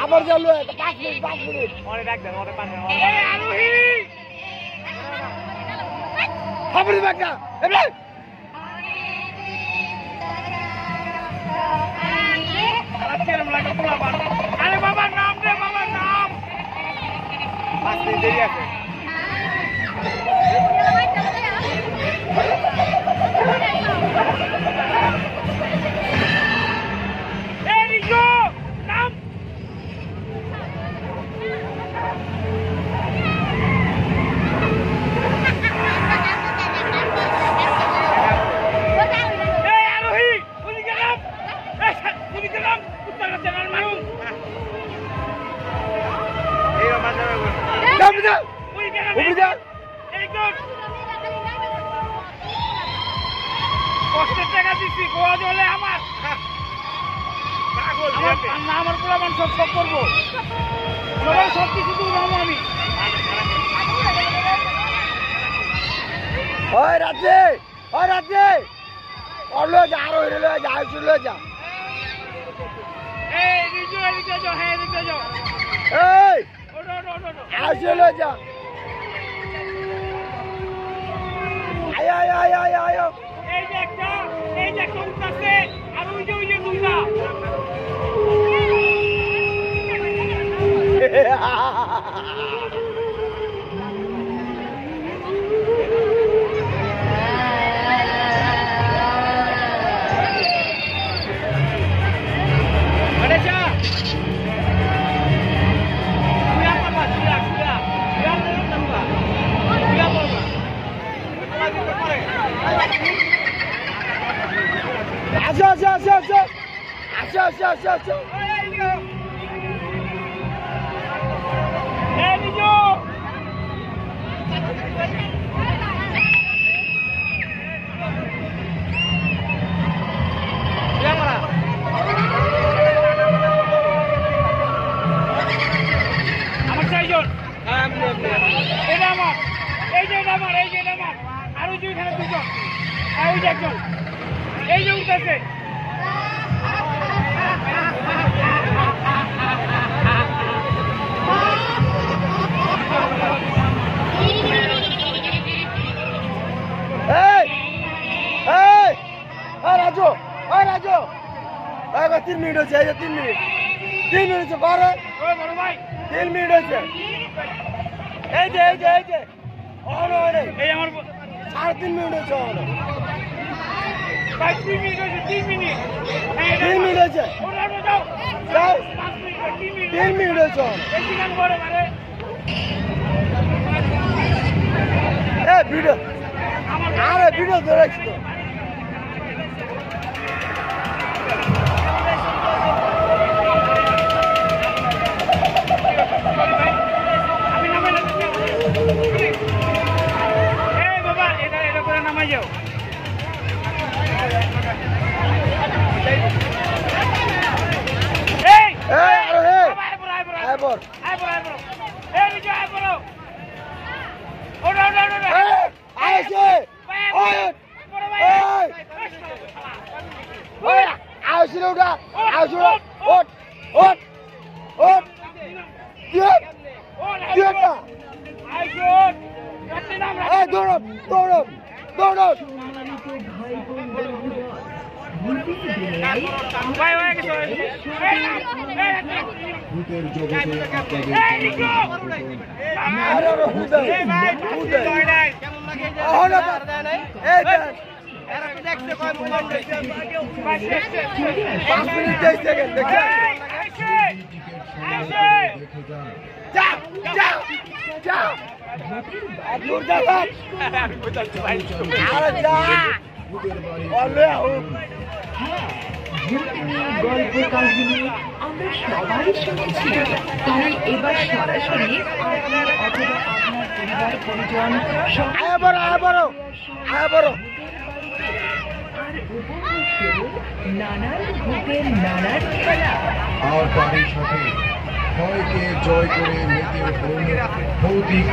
আবার চালু 5 মিনিট ওরে ডাক দেন ওরে পাশে এই আরোহী খবর দিবা না এমনে আজকের লাগা পুরা বার আরে বাবার নাম রে বাবার নাম 5 মিনিট দেরি আছে কষ্টের টাকা দিচ্ছি গোয়া জলে আমার আমার পোলাপান সব করবো সবাই সব কিছু দেবো আমি ওই রাত্রে অলো যা আরো হইলো যা শুনলো যা এই রিজু এদিকে যাও হ্যাঁ এদিকে যাও এই আসলে যা আয় এই যে একটা উঠতেছে আর ওই যে দুইটা আসো আমার চাইজন এটা আমার এই যে আমার আর ওই যে এখানে দুজন আর ওই যে একজন এই যে উঠতেছে রাজু 3 মিনিট হচ্ছে 3 মিনিট বারে 3 মিনিট হচ্ছে এই যে এই আমার 3.5 মিনিট হচ্ছে ভাই 3 মিনিট হচ্ছে 3 মিনিট 3 মিনিট হচ্ছে যাও 3 মিনিট হচ্ছে বেশি গান করে মানে ভিডিও আরে ভিডিও ধরেছি তো নামাই যাও দূর যাবেন আরে যা অলে হোক গল্প কাহিনী আমরা সবাই শুনেছি, তাই এবার সরাসরি আপনার অথবা আপনার পরিবার পরিজন আয় বড় আয় বড় আয় বড় আর উপভোগ করুন নানান ভূতের নানান খেলা। আর তারই সাথে ভয়কে জয় করে মেতে উঠুন ভৌতিক